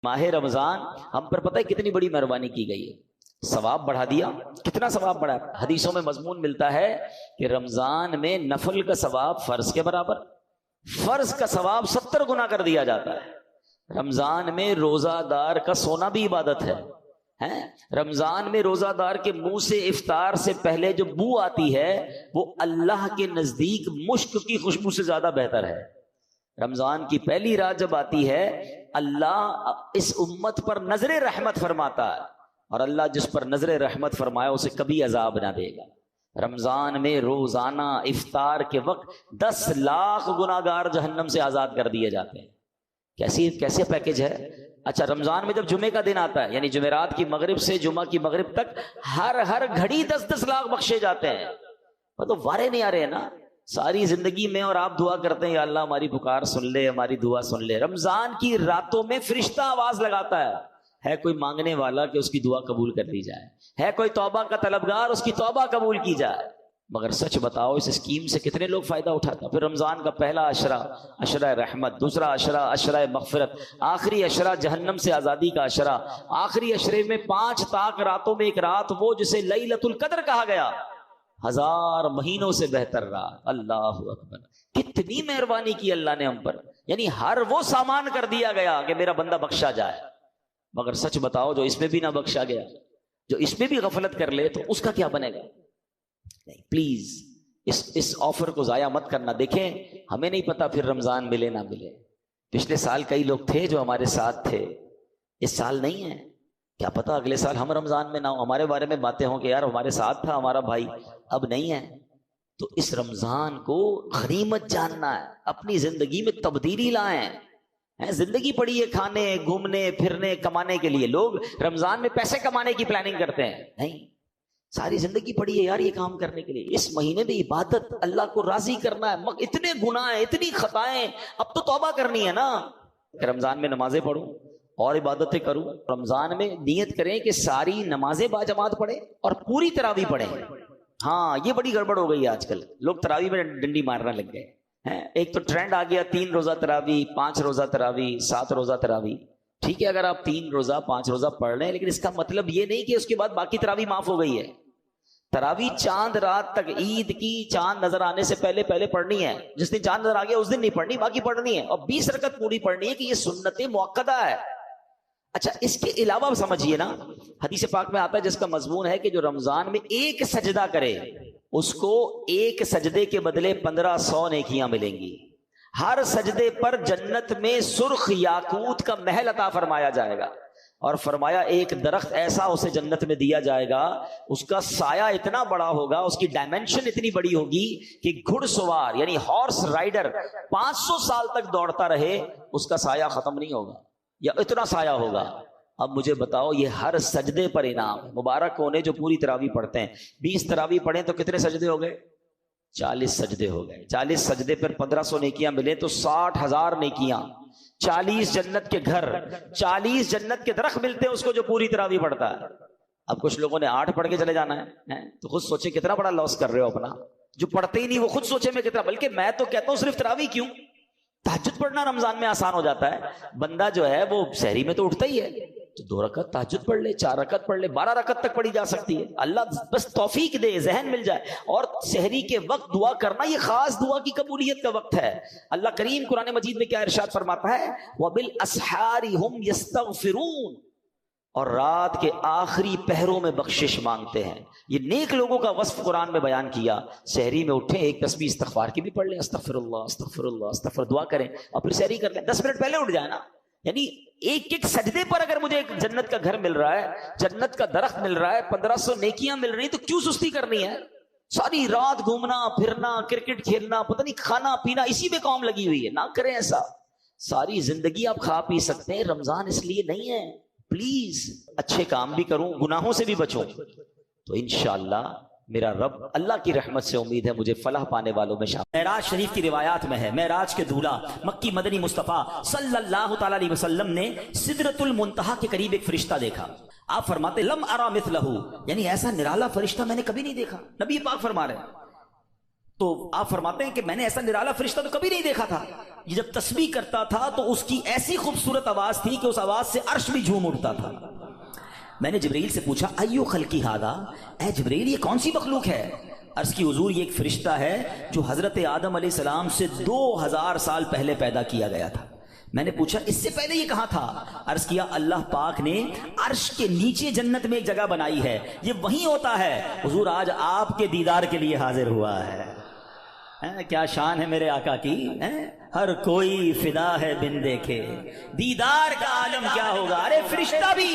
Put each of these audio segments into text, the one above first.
ماہ رمضان ہم پر پتہ ہے کتنی بڑی مہربانی کی گئی ہے، ثواب بڑھا دیا۔ کتنا ثواب بڑھا؟ حدیثوں میں مضمون ملتا ہے کہ رمضان میں نفل کا ثواب فرض کے برابر، فرض کا ثواب 70 گنا کر دیا جاتا ہے۔ رمضان میں روزہ دار کا سونا بھی عبادت ہے۔ رمضان میں روزہ دار کے منہ سے افطار سے پہلے جو بو آتی ہے وہ اللہ کے نزدیک مشک کی خوشبو سے زیادہ بہتر ہے۔ رمضان کی پہلی رات جب آتی ہے اللہ اس امت پر نظر رحمت فرماتا ہے، اور اللہ جس پر نظر رحمت فرمائے اسے کبھی عذاب نہ دے گا۔ رمضان میں روزانہ افطار کے وقت 10 لاکھ گناہگار جہنم سے آزاد کر دیے جاتے ہیں۔ کیسے پیکج ہے؟ اچھا، رمضان میں جب جمعے کا دن آتا ہے، یعنی جمعرات کی مغرب سے جمعہ کی مغرب تک ہر گھڑی 10 لاکھ بخشے جاتے ہیں۔ وہ تو وارے نہیں آ رہے ہیں نا ساری زندگی میں، اور آپ دعا کرتے ہیں یا اللہ ہماری پکار سن لے، ہماری دعا سن لے۔ رمضان کی راتوں میں فرشتہ آواز لگاتا ہے کوئی مانگنے والا کہ اس کی دعا قبول کر لی جائے، ہے کوئی توبہ کا طلبگار اس کی توبہ قبول کی جائے۔ مگر سچ بتاؤ اس اسکیم سے کتنے لوگ فائدہ اٹھاتا؟ پھر رمضان کا پہلا عشرہ عشرہ رحمت، دوسرا عشرہ عشرہ مغفرت، آخری عشرہ جہنم سے آزادی کا عشرہ، آخری عشرے میں 5 طاق راتوں میں ایک رات وہ جسے لیلۃ القدر کہا گیا، 1000 مہینوں سے بہتر رات۔ اللہ اکبر، کتنی مہربانی کی اللہ نے ہم پر، یعنی ہر وہ سامان کر دیا گیا کہ میرا بندہ بخشا جائے۔ مگر سچ بتاؤ جو اس میں بھی نہ بخشا گیا، جو اس میں بھی غفلت کر لے تو اس کا کیا بنے گا؟ نہیں، پلیز اس آفر کو ضائع مت کرنا۔ دیکھیں ہمیں نہیں پتا پھر رمضان ملے نہ ملے۔ پچھلے سال کئی لوگ تھے جو ہمارے ساتھ تھے، اس سال نہیں ہے، کیا پتا اگلے سال ہم رمضان میں نہ ہو، ہمارے بارے میں باتیں ہوں کہ یار ہمارے ساتھ تھا ہمارا بھائی، اب نہیں ہے۔ تو اس رمضان کو غنیمت جاننا ہے، اپنی زندگی میں تبدیلی لائیں۔ زندگی پڑی ہے کھانے گھومنے پھرنے کمانے کے لیے، لوگ رمضان میں پیسے کمانے کی پلاننگ کرتے ہیں، نہیں، ساری زندگی پڑی ہے یار یہ کام کرنے کے لیے۔ اس مہینے میں عبادت، اللہ کو راضی کرنا ہے، اتنے گناہ ہیں اتنی خطائیں، اب تو توبہ کرنی ہے نا۔ رمضان میں نمازیں پڑھوں اور عبادتیں کروں۔ رمضان میں نیت کریں کہ ساری نمازیں باجماعت پڑھیں اور پوری تراویح پڑھیں۔ ہاں یہ بڑی گڑبڑ ہو گئی ہے آج کل، لوگ تراویح میں ڈنڈی مارنے لگ گئے ہیں۔ ایک تو ٹرینڈ آ گیا 3 روزہ تراویح، 5 روزہ تراویح، 7 روزہ تراویح۔ ٹھیک ہے اگر آپ 3 روزہ 5 روزہ پڑھ رہے ہیں، لیکن اس کا مطلب یہ نہیں کہ اس کے بعد باقی تراویح معاف ہو گئی ہے۔ تراویح چاند رات تک، عید کی چاند نظر آنے سے پہلے پڑھنی ہے۔ جس دن چاند نظر آ گیا اس دن نہیں پڑھنی، باقی پڑھنی ہے، اور 20 رکعت پوری پڑھنی ہے کہ یہ سنت مؤکدہ ہے۔ اچھا اس کے علاوہ سمجھیے نا، حدیث پاک میں آتا ہے جس کا مضمون ہے کہ جو رمضان میں ایک سجدہ کرے اس کو ایک سجدے کے بدلے 1500 نیکیاں ملیں گی۔ ہر سجدے پر جنت میں سرخ یاقوت کا محل عطا فرمایا جائے گا، اور فرمایا ایک درخت ایسا اسے جنت میں دیا جائے گا، اس کا سایہ اتنا بڑا ہوگا، اس کی ڈائمنشن اتنی بڑی ہوگی کہ گھڑ سوار یعنی ہارس رائڈر 500 سال تک دوڑتا رہے اس کا سایہ ختم نہیں ہوگا، یا اتنا سایہ ہوگا۔ اب مجھے بتاؤ یہ ہر سجدے پر انعام ہے۔ مبارک ہونے جو پوری تراویح پڑھتے ہیں، 20 تراویح پڑھیں تو کتنے سجدے ہو گئے؟ 40 سجدے ہو گئے۔ 40 سجدے پر 1500 نیکیاں ملے تو 60,000 نیکیاں، 40 جنت کے گھر، 40 جنت کے درخت ملتے ہیں اس کو جو پوری تراویح پڑھتا ہے۔ اب کچھ لوگوں نے 8 پڑھ کے چلے جانا ہے تو خود سوچے کتنا بڑا لاس کر رہے ہو اپنا۔ جو پڑھتے ہی نہیں وہ خود سوچے میں کتنا، بلکہ میں تو کہتا ہوں صرف تراویح کیوں، تہجد پڑھنا رمضان میں آسان ہو جاتا ہے۔ بندہ جو ہے وہ سحری میں تو اٹھتا ہی ہے، تو 2 رکعت تہجد پڑھ لے، 4 رکعت پڑھ لے، 12 رکعت تک پڑھی جا سکتی ہے۔ اللہ بس توفیق دے، ذہن مل جائے۔ اور سحری کے وقت دعا کرنا یہ خاص دعا کی قبولیت کا وقت ہے۔ اللہ کریم قرآن مجید میں کیا ارشاد فرماتا ہے؟ وَبِالْأَسْحَارِ هُمْ يَسْتَغْفِرُونَ، اور رات کے آخری پہروں میں بخشش مانگتے ہیں۔ یہ نیک لوگوں کا وصف قرآن میں بیان کیا۔ سحری میں اٹھیں، ایک تسبیح استغفار کی بھی پڑھ لیں، استغفر اللہ استغفر اللہ استغفر، دعا کریں، اور پھر سحری کر لیں، 10 منٹ پہلے اٹھ جائیں نا۔ یعنی ایک سجدے پر اگر مجھے ایک جنت کا گھر مل رہا ہے، جنت کا درخت مل رہا ہے، 1500 نیکیاں مل رہی ہیں، تو کیوں سستی کرنی ہے؟ ساری رات گھومنا پھرنا، کرکٹ کھیلنا، پتہ نہیں کھانا پینا، اسی میں قوم لگی ہوئی ہے۔ نہ کریں ایسا، ساری زندگی آپ کھا پی سکتے ہیں، رمضان اس لیے نہیں ہے۔ پلیز اچھے کام بھی کروں، گناہوں سے بھی بچوں، تو انشاءاللہ میرا رب، اللہ کی رحمت سے امید ہے مجھے فلاح پانے والوں میں شامل۔ معراج شریف کی روایات میں ہے، معراج کے دولہ مکی مدنی مصطفیٰ صلی اللہ تعالی علیہ وسلم نے سدرۃ المنتہا کے قریب ایک فرشتہ دیکھا۔ آپ فرماتے لم ارا مثلہ، یعنی ایسا نرالا فرشتہ میں نے کبھی نہیں دیکھا، نبی پاک فرما رہے ہیں۔ تو آپ فرماتے ہیں کہ میں نے ایسا نرالا فرشتہ تو کبھی نہیں دیکھا تھا. یہ جب تسبیح کرتا تھا تو اس کی ایسی خوبصورت آواز تھی کہ اس آواز سے عرش بھی جھوم اٹھتا تھا. میں نے جبرائیل سے پوچھا ایو خلقی ھذا، اے جبرائیل یہ کون سی مخلوق ہے؟ عرض کی حضور یہ ایک فرشتہ ہے جو حضرت آدم علیہ السلام سے 2000 سال پہلے پیدا کیا گیا تھا. میں نے پوچھا اس سے پہلے یہ کہاں تھا؟ عرض کیا اللہ پاک نے عرش کے نیچے جنت میں ایک جگہ بنائی ہے، یہ وہیں ہوتا ہے. حضور آج آپ کے دیدار کے لیے حاضر ہوا ہے. کیا شان ہے میرے آقا کی، ہر کوئی فدا ہے بن دیکھے، دیدار کا عالم کیا ہوگا. ارے فرشتہ بھی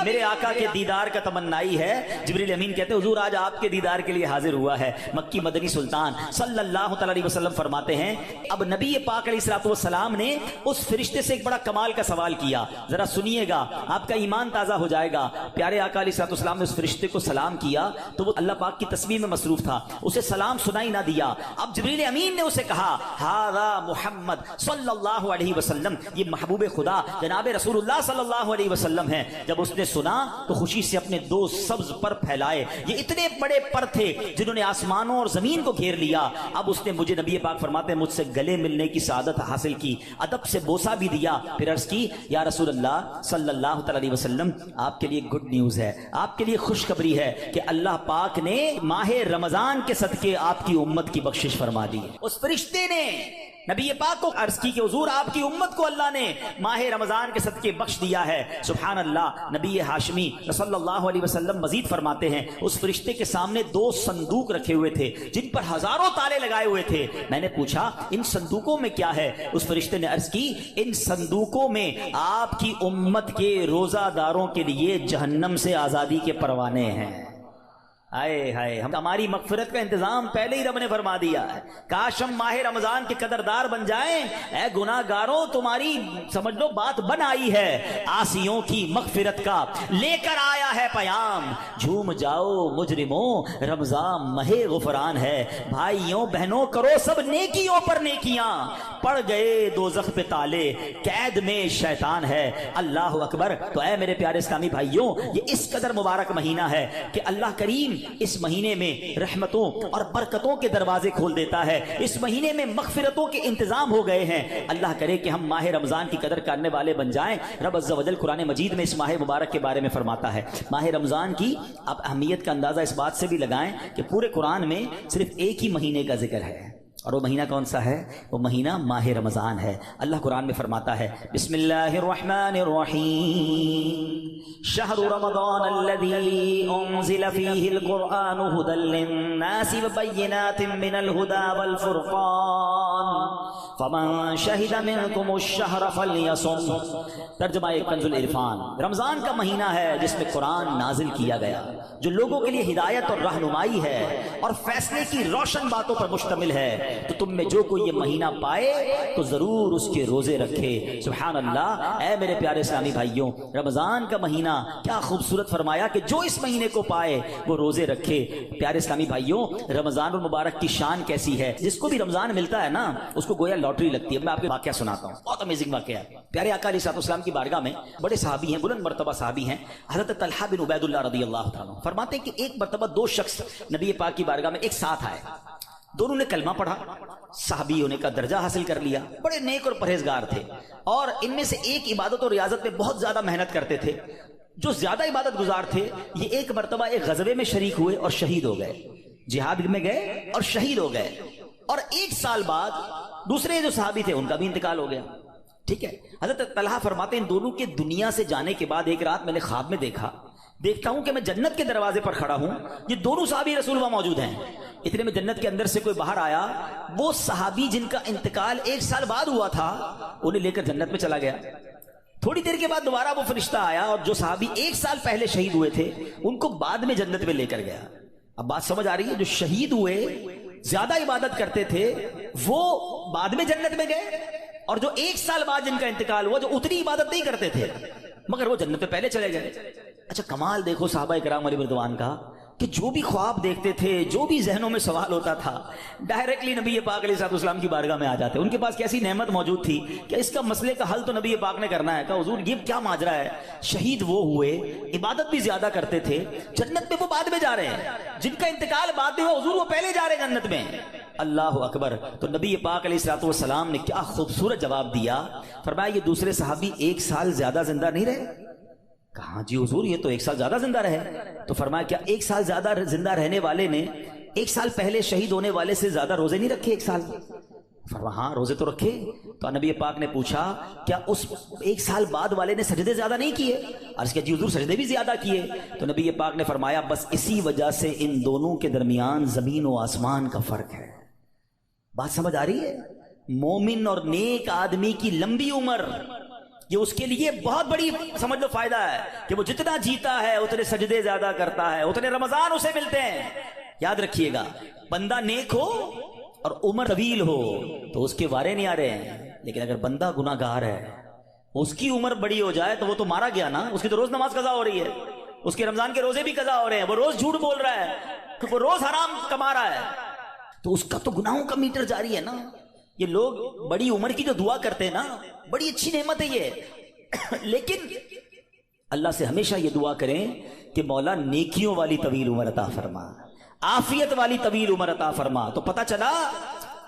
میرے آقا کے دیدار کا تمنائی ہے. جبریل امین کہتے حضور آج آپ کے دیدار کے لیے حاضر ہوا ہے. مکی مدنی سلطان صلی اللہ تعالی علیہ وسلم فرماتے ہیں اب نبی پاک علیہ الصلوۃ والسلام نے اس فرشتے سے ایک بڑا کمال کا سوال کیا. ذرا سنیے گا، آپ کا ایمان تازہ ہو جائے گا. پیارے آقا علیہ الصلوۃ والسلام نے اس فرشتے کو سلام کیا تو وہ اللہ پاک کی تسبیح میں مصروف تھا، اسے سلام سنائی نہ دیا. اب جبریل امین نے اسے کہا ھذا محمد صلی اللہ علیہ وسلم، یہ محبوب خدا جناب رسول اللہ صلی اللہ علیہ وسلم ہیں. جب اس نے سنا تو خوشی سے اپنے 2 سبز پر پھیلائے. یہ اتنے بڑے پر تھے جنہوں نے آسمانوں اور زمین کو گھیر لیا. اب اس نے مجھے نبی پاک فرماتے ہیں مجھ سے گلے ملنے کی سعادت حاصل کی، ادب سے بوسہ بھی دیا. پھر عرض کی یا رسول اللہ صلی اللہ تعالی علیہ وسلم آپ کے لیے گڈ نیوز ہے، آپ کے لیے خوشخبری ہے کہ اللہ پاک نے ماہ رمضان کے صدقے آپ کی امت کی بخشش فرما دی. اس فرشتے نے نبی پاک کو عرض کی کہ حضور آپ کی امت کو اللہ نے ماہ رمضان کے صدقے بخش دیا ہے. سبحان اللہ. نبی ہاشمی صلی اللہ علیہ وسلم مزید فرماتے ہیں اس فرشتے کے سامنے 2 صندوق رکھے ہوئے تھے جن پر ہزاروں تالے لگائے ہوئے تھے. میں نے پوچھا ان صندوقوں میں کیا ہے؟ اس فرشتے نے عرض کی ان صندوقوں میں آپ کی امت کے روزہ داروں کے لیے جہنم سے آزادی کے پروانے ہیں. آئے ہائے، ہماری مغفرت کا انتظام پہلے ہی رب نے فرما دیا ہے. کاش ہم ماہ رمضان کے قدردار بن جائیں. اے گناہ گاروں تمہاری سمجھ لو بات بن آئی ہے، عاصیوں کی مغفرت کا لے کر آیا ہے پیام. جھوم جاؤ مجرموں رمضان ماہ غفران ہے. بھائیوں بہنوں کرو سب نیکیوں پر نیکیاں، پڑ گئے دوزخ پہ تالے قید میں شیطان ہے. اللہ اکبر. تو اے میرے پیارے اسلامی بھائیوں یہ اس قدر مبارک مہینہ ہے کہ اللہ کریم اس مہینے میں رحمتوں اور برکتوں کے دروازے کھول دیتا ہے. اس مہینے میں مغفرتوں کے انتظام ہو گئے ہیں. اللہ کرے کہ ہم ماہ رمضان کی قدر کرنے والے بن جائیں. رب عز و جل قرآن مجید میں اس ماہ مبارک کے بارے میں فرماتا ہے. ماہ رمضان کی آپ اہمیت کا اندازہ اس بات سے بھی لگائیں کہ پورے قرآن میں صرف ایک ہی مہینے کا ذکر ہے، اور وہ مہینہ کون سا ہے؟ وہ مہینہ ماہ رمضان ہے. اللہ قرآن میں فرماتا ہے بسم اللہ الرحمن الرحیم شہر رمضان الذی انزل فیہ القرآن ھدی للناس وبینات من الھدی والفرقان فمن شہد منکم الشہر فلیصم. ترجمہ کنز العرفان. رمضان کا مہینہ ہے جس میں قرآن نازل کیا گیا، جو لوگوں کے لیے ہدایت اور رہنمائی ہے اور فیصلے کی روشن باتوں پر مشتمل ہے. تو تم میں جو کوئی یہ مہینہ پائے تو ضرور اس کے روزے رکھے. سبحان اللہ. اے میرے پیارے اسلامی بھائیوں رمضان کا مہینہ کیا خوبصورت فرمایا کہ جو اس مہینے کو پائے وہ روزے رکھے. پیارے اسلامی بھائیوں رمضان المبارک کی شان کیسی ہے؟ جس کو بھی رمضان ملتا ہے نا اس کو گویا لاٹری لگتی ہے. میں آپ کے واقعہ سناتا ہوں، بہت امیزنگ واقعہ ہے. پیارے آقا علیہ السلام کی بارگاہ میں بڑے صحابی ہیں، بلند مرتبہ صحابی ہیں، حضرت طلحہ بن عبید اللہ رضی اللہ تعالیٰ فرماتے ہیں کہ ایک مرتبہ 2 شخص نبی پاک کی بارگاہ میں ایک ساتھ آئے. دونوں نے کلمہ پڑھا، صحابی ہونے کا درجہ حاصل کر لیا، بڑے نیک اور پرہیزگار تھے، اور ان میں سے ایک عبادت اور ریاضت میں بہت زیادہ محنت کرتے تھے. جو زیادہ عبادت گزار تھے یہ ایک مرتبہ ایک غزوے میں شریک ہوئے اور شہید ہو گئے. جہاد میں گئے اور شہید ہو گئے، اور 1 سال بعد دوسرے جو صحابی تھے ان کا بھی انتقال ہو گیا. ٹھیک ہے. حضرت طلحہ فرماتے ہیں ان دونوں کے دنیا سے جانے کے بعد ایک رات میں نے خواب میں دیکھتا ہوں کہ میں جنت کے دروازے پر کھڑا ہوں، یہ دونوں صحابی رسول اللہ موجود ہیں. اتنے میں جنت کے اندر سے کوئی باہر آیا، وہ صحابی جن کا انتقال 1 سال بعد ہوا تھا انہیں لے کر جنت میں چلا گیا. تھوڑی دیر کے بعد دوبارہ وہ فرشتہ آیا اور جو صحابی 1 سال پہلے شہید ہوئے تھے ان کو بعد میں جنت میں لے کر گیا. اب بات سمجھ آ رہی ہے؟ جو شہید ہوئے زیادہ عبادت کرتے تھے وہ بعد میں جنت میں گئے، اور جو 1 سال بعد جن کا انتقال ہوا جو اتنی عبادت نہیں کرتے تھے مگر وہ جنت میں پہلے چلے گئے. اچھا کمال دیکھو صحابہ کرام علیہ رضوان کا کہ جو بھی خواب دیکھتے تھے، جو بھی ذہنوں میں سوال ہوتا تھا ڈائریکٹلی نبی پاک علیہ السلام کی بارگاہ میں آ جاتے. ان کے پاس کیسی نعمت موجود تھی کہ اس کا مسئلے کا حل تو نبی پاک نے کرنا ہے. کہا حضور یہ کیا ماجرا ہے؟ شہید وہ ہوئے، عبادت بھی زیادہ کرتے تھے، جنت میں وہ بعد میں جا رہے ہیں. جن کا انتقال بعد میں ہوا حضور وہ پہلے جا رہے ہیں جنت میں. اللہ اکبر. تو نبی پاک علیہ الصلوۃ والسلام نے کیا خوبصورت جواب دیا. فرمایا یہ دوسرے صحابی 1 سال زیادہ زندہ نہیں رہے؟ کہا جی حضور یہ تو 1 سال زیادہ زندہ رہے. تو فرمایا کیا 1 سال زیادہ زندہ رہنے والے نے 1 سال پہلے شہید ہونے والے سے زیادہ روزے نہیں رکھے 1 سال؟ فرمایا ہاں روزے تو رکھے. تو نبی پاک نے پوچھا کیا اس 1 سال بعد والے نے سجدے زیادہ نہیں کیے؟ عرض کیا جی حضور سجدے بھی زیادہ کیے. تو نبی پاک نے فرمایا بس اسی وجہ سے ان دونوں کے درمیان زمین و آسمان کا فرق ہے. بات سمجھ آ رہی ہے؟ مومن اور نیک آدمی کی لمبی عمر یہ اس کے لیے بہت بڑی سمجھ لو فائدہ ہے کہ وہ جتنا جیتا ہے اتنے سجدے زیادہ کرتا ہے، اتنے رمضان اسے ملتے ہیں. یاد رکھیے گا بندہ نیک ہو اور عمر طویل ہو تو اس کے وارے نہیں آ رہے ہیں، لیکن اگر بندہ گناہ گار ہے اس کی عمر بڑی ہو جائے تو وہ تو مارا گیا نا. اس کی تو روز نماز قضا ہو رہی ہے، اس کے رمضان کے روزے بھی قضا ہو رہے ہیں، وہ روز جھوٹ بول رہا ہے، وہ روز حرام کما رہا ہے، تو اس کا تو گناہوں کا میٹر جاری ہے نا. یہ لوگ بڑی عمر کی جو دعا کرتے ہیں نا بڑی اچھی نعمت ہے یہ، لیکن اللہ سے ہمیشہ یہ دعا کریں کہ مولا نیکیوں والی طویل عمر عطا فرما، عافیت والی طویل عمر عطا فرما. تو پتہ چلا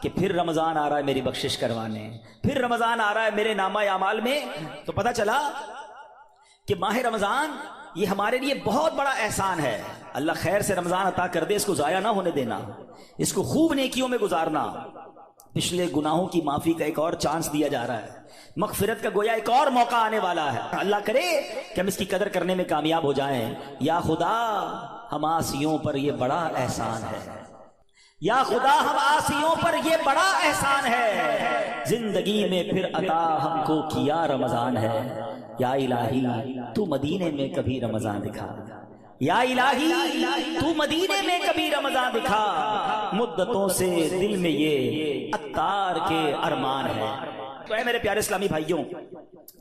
کہ پھر رمضان آ رہا ہے میری بخشش کروانے، پھر رمضان آ رہا ہے میرے نامہ اعمال میں. تو پتہ چلا کہ ماہ رمضان یہ ہمارے لیے بہت بڑا احسان ہے. اللہ خیر سے رمضان عطا کر دے، اس کو ضائع نہ ہونے دینا، اس کو خوب نیکیوں میں گزارنا. پچھلے گناہوں کی معافی کا ایک اور چانس دیا جا رہا ہے، مغفرت کا گویا ایک اور موقع آنے والا ہے. اللہ کرے کہ ہم اس کی قدر کرنے میں کامیاب ہو جائیں. یا خدا ہم عاصیوں پر یہ بڑا احسان ہے، یا خدا ہم عاصیوں پر یہ بڑا احسان ہے، زندگی میں پھر عطا ہم کو کیا رمضان ہے. یا الہی تو مدینے میں کبھی رمضان دکھا، یا الہی تو مدینے میں کبھی رمضان دکھا، مدتوں سے دل میں یہ عطار کے ارمان ہے. تو اے میرے پیارے اسلامی بھائیوں،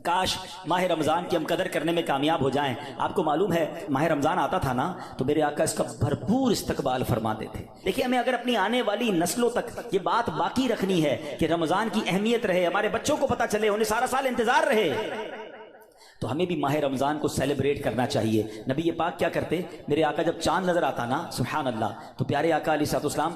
کاش ماہ رمضان کی ہم قدر کرنے میں کامیاب ہو جائیں. آپ کو معلوم ہے ماہ رمضان آتا تھا نا تو میرے آقا اس کا بھرپور استقبال فرماتے تھے. دیکھیں ہمیں اگر اپنی آنے والی نسلوں تک یہ بات باقی رکھنی ہے کہ رمضان کی اہمیت رہے، ہمارے بچوں کو پتہ چلے، انہیں سارا سال انتظار رہے، تو ہمیں بھی ماہ رمضان کو سیلیبریٹ کرنا چاہیے. نبی پاک کیا کرتے، میرے آقا جب چاند نظر آتا نا سبحان اللہ تو پیارے آقا علیہ الصلوۃ والسلام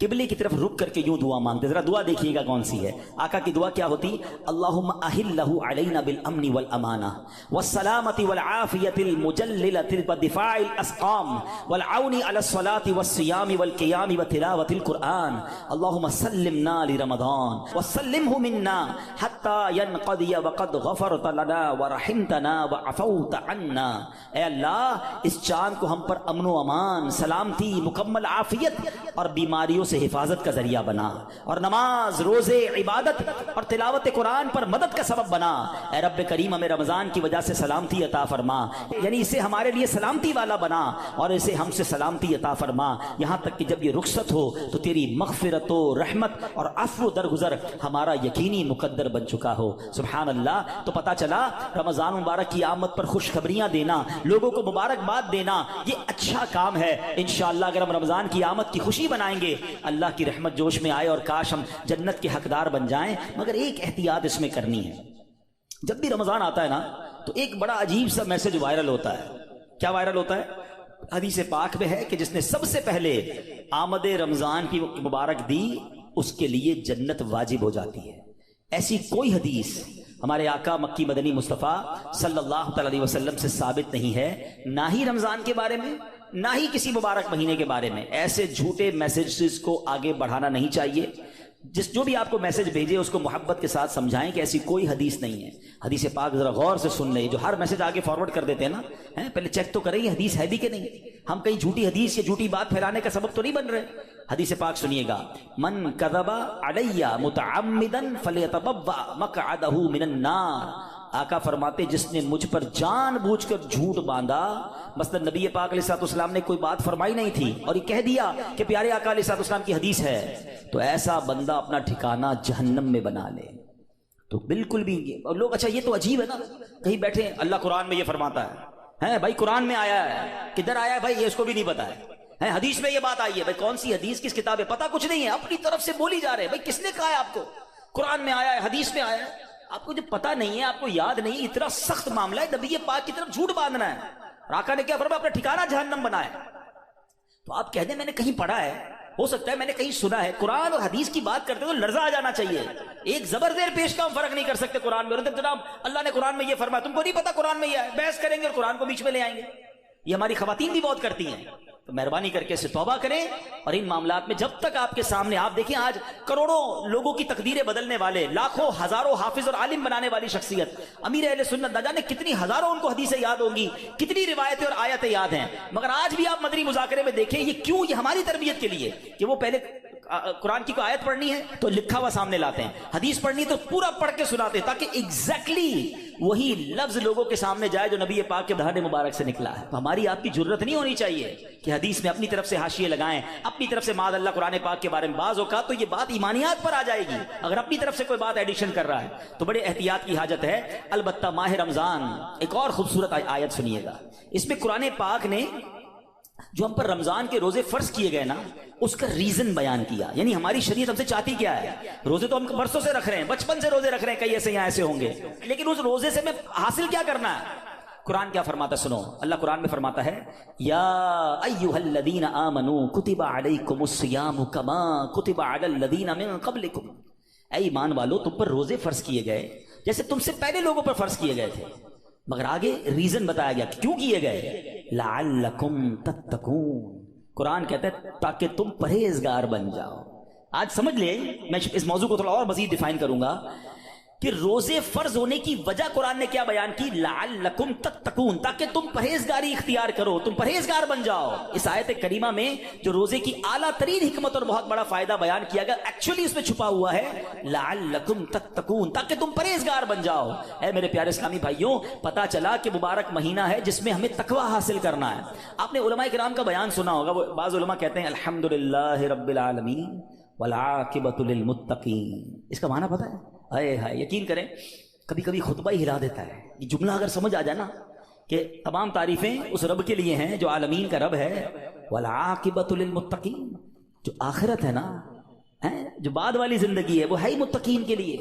قبلے کی طرف رک کر کے یوں دعا مانگتے. ذرا دعا دیکھیے گا کون سی ہے. آقا کی دعا کیا ہوتی؟ اللہم اہلہ علینا بالامن والامانہ والسلامۃ والعافیۃ المجللۃ ودفاع الاسقام والعون علی الصلاۃ والصیام والقیام وتلاوۃ القرآن. اللہم سلمنا لرمضان وسلمہ منا حتی ینقضی وقد غفرت لنا ورحمتنا وعفوت عنا. اے اللہ اس چاند کو ہم پر امن و امان، سلامتی، مکمل عافیت اور بیماریوں سے حفاظت کا ذریعہ بنا، اور نماز، روزے، عبادت اور تلاوت قرآن پر مدد کا سبب بنا. اے رب کریم ہمیں رمضان کی وجہ سے سلامتی عطا فرما، یعنی اسے ہمارے لیے سلامتی والا بنا اور اسے ہم سے سلامتی عطا فرما، یہاں تک کہ جب یہ رخصت ہو تو تیری مغفرت و رحمت اور عفو درگزر ہمارا یقینی مقدر بن چکا ہو. سبحان اللہ. تو پتہ چلا رمضان مبارک کی آمد پر خوشخبریاں دینا، لوگوں کو مبارکباد دینا یہ اچھا کام ہے. انشاءاللہ اگر ہم رمضان کی آمد کی خوشی بنائیں گے اللہ کی رحمت جوش میں آئے اور کاش ہم جنت کے حقدار بن جائیں. مگر ایک احتیاط اس میں کرنی ہے، جب بھی رمضان آتا ہے نا تو ایک بڑا عجیب سا میسج وائرل ہوتا ہے. کیا وائرل ہوتا ہے؟ حدیث پاک میں ہے کہ جس نے سب سے پہلے آمد رمضان کی مبارک دی اس کے لیے جنت واجب ہو جاتی ہے. ایسی کوئی حدیث ہمارے آقا مکی مدنی مصطفیٰ صلی اللہ تعالی علیہ وسلم سے ثابت نہیں ہے، نہ ہی رمضان کے بارے میں نہ ہی کسی مبارک مہینے کے بارے میں. ایسے جھوٹے میسیجز کو آگے بڑھانا نہیں چاہیے. جو بھی آپ کو میسج بھیجے اس کو محبت کے ساتھ سمجھائیں کہ ایسی کوئی حدیث نہیں ہے. حدیث پاک ذرا غور سے سن لیں. جو ہر میسج آگے فارورڈ کر دیتے ہیں نا، پہلے چیک تو کریں یہ حدیث ہے بھی کہ نہیں. ہم کہیں جھوٹی حدیث یا جھوٹی بات پھیلانے کا سبب تو نہیں بن رہے. حدیث پاک سنیے گا، من کذب علی متعمدا فلیتبوأ مقعدہ من النار. آقا فرماتے جس نے مجھ پر جان بوجھ کر جھوٹ باندھا، مثلا نبی پاک علیہ الصلوۃ والسلام نے کوئی بات فرمائی نہیں تھی اور یہ کہہ دیا کہ پیارے آقا علیہ الصلوۃ والسلام کی حدیث ہے، تو ایسا بندہ اپنا ٹھکانہ جہنم میں بنا لے. تو بالکل بھی اور لوگ اچھا یہ تو عجیب ہے نا، کہیں بیٹھے اللہ قرآن میں یہ فرماتا ہے بھائی، قرآن میں آیا ہے، کدھر آیا ہے بھائی یہ اس کو بھی نہیں پتا ہے. حدیث میں یہ بات آئی ہے، بھائی کون سی حدیث کس کتاب ہے پتہ کچھ نہیں ہے، اپنی طرف سے بولی جا رہے ہیں. بھائی کس نے کہا ہے آپ کو؟ قرآن میں آیا ہے، حدیث میں آیا ہے، آپ کو جب پتہ نہیں ہے، آپ کو یاد نہیں. اتنا سخت معاملہ ہے، نبی پاک کی طرف جھوٹ باندھنا ہے. آقا نے کیا فرمایا؟ اپنا ٹھکانہ جہنم بنایا. تو آپ کہہ دیں میں نے کہیں پڑھا ہے ہو سکتا ہے میں نے کہیں سنا ہے قرآن اور حدیث کی بات کرتے تو لرزہ آ جانا چاہیے. ایک زبر زیر پیش کا ہم فرق نہیں کر سکتے قرآن میں. اور جناب اللہ نے قرآن میں یہ فرمایا, تم کو نہیں پتا قرآن میں یہ ہے, بحث کریں گے اور قرآن کو بیچ میں لے آئیں گے. یہ ہماری خواتین بھی بہت کرتی ہیں. تو مہربانی کر کے اس سے توبہ کریں, اور ان معاملات میں جب تک آپ کے سامنے, آپ دیکھیں آج کروڑوں لوگوں کی تقدیریں بدلنے والے, لاکھوں ہزاروں حافظ اور عالم بنانے والی شخصیت امیر اہل سنت, نہ جانے کتنی ہزاروں ان کو حدیثیں یاد ہوں گی, کتنی روایتیں اور آیتیں یاد ہیں, مگر آج بھی آپ مدنی مذاکرے میں دیکھیں یہ کیوں, یہ ہماری تربیت کے لیے کہ وہ پہلے قرآن کی کوئی آیت پڑھنی ہے تو لکھا ہوا سامنے لاتے ہیں, حدیث پڑھنی ہے تو پورا پڑھ کے سناتے ہیں, تاکہ ایگزیکٹلی وہی لفظ لوگوں کے سامنے جائے جو نبی پاک کے دہان مبارک سے نکلا ہے. تو ہماری آپ کی جرت نہیں ہونی چاہیے کہ حدیث میں اپنی طرف سے حاشیے لگائیں, اپنی طرف سے معاذ اللہ قرآن پاک کے بارے میں. بعض اوقات تو یہ بات ایمانیات پر آ جائے گی اگر اپنی طرف سے کوئی بات ایڈیشن کر رہا ہے, تو بڑے احتیاط کی حاجت ہے. البتہ ماہ رمضان ایک اور خوبصورت آیت سنیے گا, اس میں قرآن پاک نے جو ہم پر رمضان کے روزے فرض کیے گئے نا, اس کا ریزن بیان کیا. یعنی ہماری شریعت ہم سے چاہتی کیا ہے, روزے تو ہم برسوں سے رکھ رہے ہیں, بچپن سے روزے رکھ رہے ہیں, کئی ایسے یہاں ایسے ہوں گے, لیکن اس روزے سے میں حاصل کیا کرنا ہے. قرآن کیا فرماتا ہے سنو, اللہ قرآن میں فرماتا ہے یا ایھا الذین آمنوا کتب علیکم الصیام کما کتب علی الذین من قبلکم, اے ایمان والو تم پر روزے فرض کیے گئے جیسے تم سے پہلے لوگوں پر فرض کیے گئے تھے, مگر آگے ریزن بتایا گیا کیوں کیے گئے, لعلکم تتقون. قرآن کہتا ہے تاکہ تم پرہیزگار بن جاؤ. آج سمجھ لیں, میں اس موضوع کو تھوڑا اور مزید ڈیفائن کروں گا کہ روزے فرض ہونے کی وجہ قرآن نے کیا بیان کی, لعلکم تتقون, تاکہ تم پرہیزگاری اختیار کرو, تم پرہیزگار بن جاؤ. اس آیت کریمہ میں جو روزے کی اعلیٰ ترین حکمت اور بہت بڑا فائدہ بیان کیا گیا, ایکچولی اس میں چھپا ہوا ہے لعلکم تتقون, تاکہ تم پرہیزگار بن جاؤ. اے میرے پیارے اسلامی بھائیوں, پتہ چلا کہ مبارک مہینہ ہے جس میں ہمیں تقوی حاصل کرنا ہے. آپ نے علماء کرام کا بیان سنا ہوگا, وہ بعض علماء کہتے ہیں الحمدللہ رب العالمین والعاقبۃ للمتقین. اس کا معنی پتہ ہے, یقین کریں کبھی کبھی خطبہ ہی ہلا دیتا ہے. یہ جملہ اگر سمجھ آ جائے نا کہ تمام تعریفیں اس رب کے لیے ہیں جو عالمین کا رب ہے, والعاقبۃ للمتقین, جو آخرت ہے نا, جو بعد والی زندگی ہے وہ ہے ہی متقین کے لیے.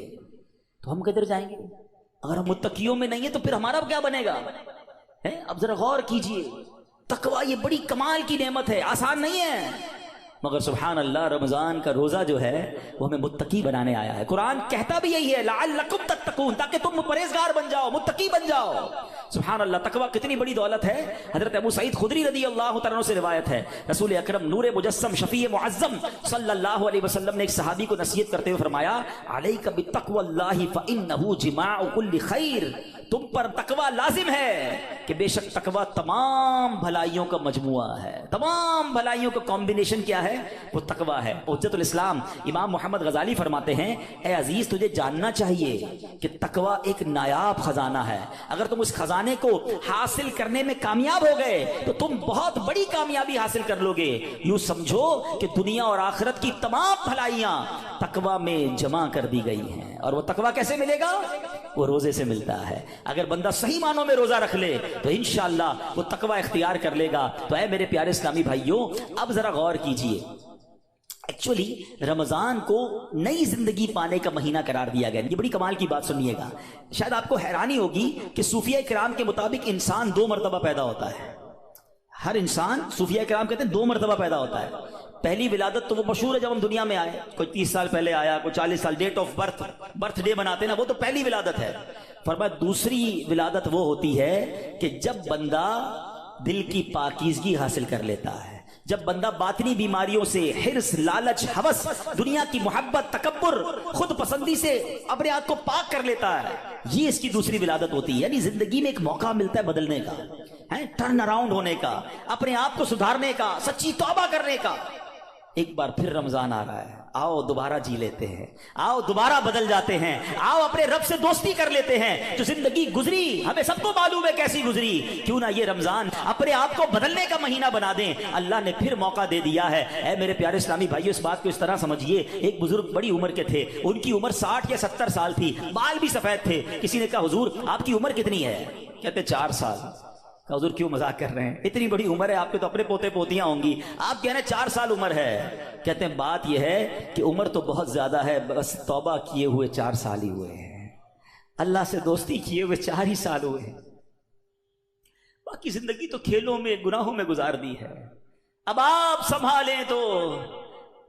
تو ہم کدھر جائیں گے اگر ہم متقیوں میں نہیں ہیں, تو پھر ہمارا کیا بنے گا. اب ذرا غور کیجئے, تقوی یہ بڑی کمال کی نعمت ہے, آسان نہیں ہے, مگر سبحان اللہ رمضان کا روزہ جو ہے وہ ہمیں متقی بنانے آیا ہے. قرآن کہتا بھی یہی ہے لعلکم تتقون, تاکہ تم پرہیزگار بن جاؤ, متقی بن جاؤ. سبحان اللہ, تقوی کتنی بڑی دولت ہے. حضرت ابو سعید خدری رضی اللہ تعالیٰ عنہ سے روایت ہے, رسول اکرم نور مجسم شفیع معظم صلی اللہ علیہ وسلم نے ایک صحابی کو نصیحت کرتے ہوئے فرمایا علیک بتقوی اللہ فانہ جماع کل خیر, تم پر تقوی لازم ہے کہ بے شک تقوی تمام بھلائیوں کا مجموعہ ہے. تمام بھلائیوں کا کمبینیشن کیا ہے, وہ تقوی ہے. حجت الاسلام امام محمد غزالی فرماتے ہیں اے عزیز تجھے جاننا چاہیے کہ تقوی ایک نایاب خزانہ ہے. اگر تم اس خزانے کو حاصل کرنے میں کامیاب ہو گئے تو تم بہت بڑی کامیابی حاصل کر لو گے. یوں سمجھو کہ دنیا اور آخرت کی تمام بھلائیاں تقوی میں جمع کر دی گئی ہیں. اور وہ تقوی کیسے ملے گا, وہ روزے سے ملتا ہے. اگر بندہ صحیح معنوں میں روزہ رکھ لے تو انشاءاللہ وہ تقوی اختیار کر لے گا. تو اے میرے پیارے اسلامی بھائیوں, اب ذرا غور کیجئے, ایکچولی رمضان کو نئی زندگی پانے کا مہینہ قرار دیا گیا. یہ بڑی کمال کی بات سنیے گا, شاید آپ کو حیرانی ہوگی کہ صوفیہ کرام کے مطابق انسان 2 مرتبہ پیدا ہوتا ہے. ہر انسان, صوفیہ کرام کہتے ہیں 2 مرتبہ پیدا ہوتا ہے. پہلی ولادت تو وہ مشہور ہے جب ہم دنیا میں آئے, کوئی 30 سال پہلے آیا, کوئی 40 سال, ڈیٹ آف برتھ ڈے بناتے ہیں نا, وہ تو پہلی ولادت ہے. فرمایا دوسری ولادت وہ ہوتی ہے کہ جب بندہ دل کی پاکیزگی حاصل کر لیتا ہے, جب بندہ باطنی بیماریوں سے, حرص, لالچ, ہوس, دنیا کی محبت, تکبر, خود پسندی سے اپنے آپ کو پاک کر لیتا ہے, یہ اس کی دوسری ولادت ہوتی ہے. یعنی زندگی میں ایک موقع ملتا ہے بدلنے کا, ٹرن اراؤنڈ ہونے کا, اپنے آپ کو سدھارنے کا, سچی توبہ کرنے کا. ایک بار پھر رمضان آ رہا ہے, آؤ دوبارہ جی لیتے ہیں, آؤ دوبارہ بدل جاتے ہیں, آؤ اپنے رب سے دوستی کر لیتے ہیں. جو زندگی گزری ہمیں سب کو معلوم ہے کیسی گزری, کیوں نہ یہ رمضان اپنے آپ کو بدلنے کا مہینہ بنا دیں. اللہ نے پھر موقع دے دیا ہے. اے میرے پیارے اسلامی بھائیو, اس بات کو اس طرح سمجھیے, ایک بزرگ بڑی عمر کے تھے, ان کی عمر 60 یا 70 سال تھی, بال بھی سفید تھے. کسی نے کہا حضور آپ کی عمر کتنی ہے؟ کہتے 4 سال. حضور کیوں مذاق کر رہے ہیں, اتنی بڑی عمر ہے, آپ کے تو اپنے پوتے پوتیاں ہوں گی, آپ کہہ رہے ہیں 4 سال عمر ہے. کہتے ہیں بات یہ ہے کہ عمر تو بہت زیادہ ہے, بس توبہ کیے ہوئے 4 سال ہی ہوئے ہیں, اللہ سے دوستی کیے ہوئے 4 ہی سال ہوئے ہیں, باقی زندگی تو کھیلوں میں, گناہوں میں گزار دی ہے. اب آپ سنبھالیں تو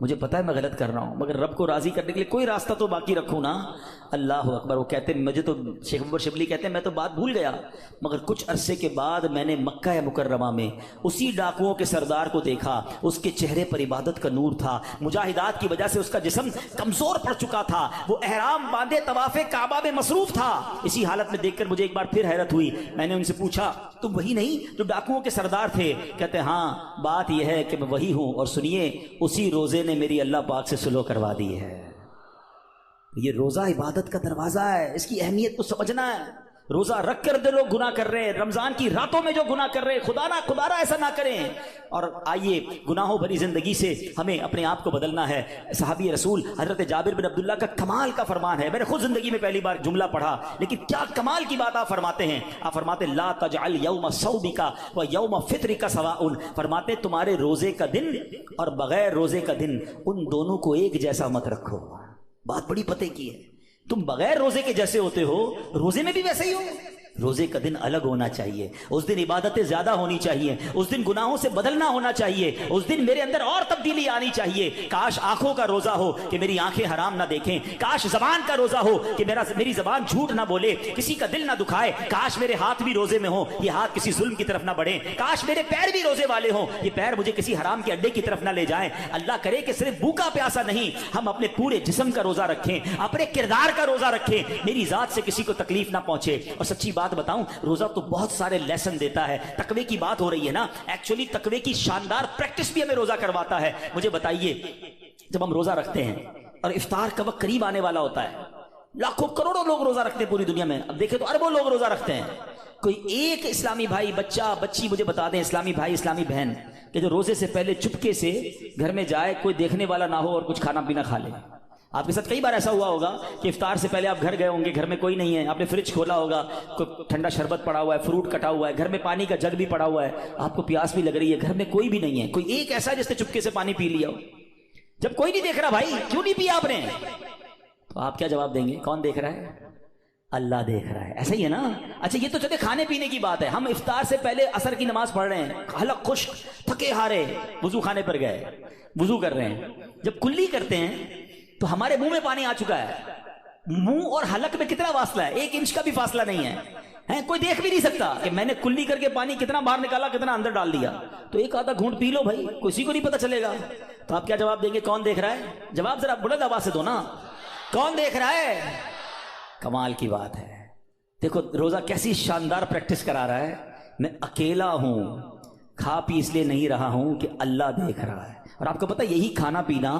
مجھے پتا ہے میں غلط کر رہا ہوں، مگر رب کو راضی کرنے کے لیے کوئی راستہ تو باقی رکھوں نا۔ اللہ اکبر۔ وہ کہتے ہیں مجھے تو، شیخ عمر شبلی کہتے ہیں میں تو بات بھول گیا، مگر کچھ عرصے کے بعد میں نے مکہ مکرمہ میں اسی ڈاکوؤں کے سردار کو دیکھا، اس کے چہرے پر عبادت کا نور تھا، مجاہدات کی وجہ سے اس کا جسم کمزور پڑ چکا تھا، وہ احرام باندھے طواف کعبہ میں مصروف تھا۔ اسی حالت میں دیکھ کر مجھے ایک بار پھر حیرت ہوئی، میں نے ان سے پوچھا تم وہی نہیں جو ڈاکوؤں کے سردار تھے؟ کہتے ہیں ہاں بات یہ ہے کہ میں وہی ہوں، اور سنیے اسی روزے نے میری اللہ پاک سے صلح کروا دی ہے۔ یہ روزہ عبادت کا دروازہ ہے، اس کی اہمیت کو سمجھنا ہے۔ روزہ رکھ کر دے لوگ گناہ کر رہے ہیں، رمضان کی راتوں میں جو گناہ کر رہے ہیں، خدا نہ ایسا نہ کریں۔ اور آئیے گناہوں بھری زندگی سے ہمیں اپنے آپ کو بدلنا ہے۔ صحابی رسول حضرت جابر بن عبداللہ کا کمال کا فرمان ہے، میں نے خود زندگی میں پہلی بار جملہ پڑھا، لیکن کیا کمال کی بات آپ فرماتے ہیں۔ آپ فرماتے لا تجعل یوم صومک و یوم فطرک سواء، فرماتے تمہارے روزے کا دن اور بغیر روزے کا دن ان دونوں کو ایک جیسا مت رکھو۔ بات بڑی پتے کی ہے، تم بغیر روزے کے جیسے ہوتے ہو، روزے میں بھی ویسے ہی ہو۔ روزے کا دن الگ ہونا چاہیے، اس دن عبادتیں زیادہ ہونی چاہیے، اس دن گناہوں سے بدلنا ہونا چاہیے، اس دن میرے اندر اور تبدیلی آنی چاہیے۔ کاش آنکھوں کا روزہ ہو کہ میری آنکھیں حرام نہ دیکھیں، کاش زبان کا روزہ ہو کہ میری زبان جھوٹ نہ بولے، کسی کا دل نہ دکھائے، کاش میرے ہاتھ بھی روزے میں ہوں، یہ ہاتھ کسی ظلم کی طرف نہ بڑھیں، کاش میرے پیر بھی روزے والے ہوں، یہ پیر مجھے کسی حرام کے اڈے کی طرف نہ لے جائیں۔ اللہ کرے کہ صرف بھوکا پیاسا نہیں، ہم اپنے پورے جسم کا روزہ رکھیں، اپنے کردار کا روزہ رکھیں، میری ذات سے کسی کو تکلیف نہ پہنچے۔ اور سچی بات بتاؤں، روزہ تو بہت سارے لیسن دیتا ہے۔ تقوی کی بات ہو رہی ہے نا، ایکچولی تقوی کی شاندار پریکٹس بھی ہمیں روزہ کرواتا ہے۔ مجھے بتائیے، جب ہم روزہ رکھتے ہیں اور افطار کا وقت قریب آنے والا ہوتا ہے، لاکھوں کروڑوں لوگ روزہ رکھتے ہیں پوری دنیا میں، اب دیکھیں تو اربوں لوگ روزہ رکھتے ہیں، کوئی ایک اسلامی بھائی، بچہ بچی مجھے بتا دیں، اسلامی بھائی اسلامی بہن، کہ جو روزے سے پہلے چپکے سے گھر میں جائے، کوئی دیکھنے والا نہ ہو اور کچھ کھانا پینا کھا لے۔ آپ کے ساتھ کئی بار ایسا ہوا ہوگا کہ افطار سے پہلے آپ گھر گئے ہوں گے، گھر میں کوئی نہیں ہے، آپ نے فریج کھولا ہوگا، کوئی ٹھنڈا شربت پڑا ہوا ہے، فروٹ کٹا ہوا ہے، گھر میں پانی کا جگ بھی پڑا ہوا ہے، آپ کو پیاس بھی لگ رہی ہے، گھر میں کوئی بھی نہیں ہے، کوئی ایک ایسا جس نے چپکے سے پانی پی لیا ہو۔ جب کوئی نہیں دیکھ رہا، بھائی کیوں نہیں پیا آپ نے؟ تو آپ کیا جواب دیں گے؟ کون دیکھ رہا ہے؟ اللہ دیکھ رہا ہے، ایسا ہی ہے نا۔ اچھا یہ تو چلے کھانے پینے کی بات ہے، ہم افطار سے پہلے عصر کی نماز پڑھ رہے ہیں، حلق خشک، تھکے ہارے، وضو خانے پر گئے، وضو کر رہے ہیں، جب کلی کرتے ہیں تو ہمارے منہ میں پانی آ چکا ہے، منہ اور حلق میں کتنا فاصلہ ہے؟ 1 انچ کا بھی فاصلہ نہیں ہے، کوئی دیکھ بھی نہیں سکتا کہ میں نے کلی کر کے پانی کتنا باہر نکالا، کتنا اندر ڈال دیا۔ تو ایک آدھا گھونٹ پی لو بھائی، کسی کو نہیں پتا چلے گا۔ تو آپ کیا جواب دیں گے؟ کون دیکھ رہا ہے؟ جواب ذرا بلند آواز سے دو نا، کون دیکھ رہا ہے؟ کمال کی بات ہے۔ دیکھو روزہ کیسی شاندار پریکٹس کرا رہا ہے، میں اکیلا ہوں، کھا پی اس لیے نہیں رہا ہوں کہ اللہ دیکھ رہا ہے۔ اور آپ کو پتا یہی کھانا پینا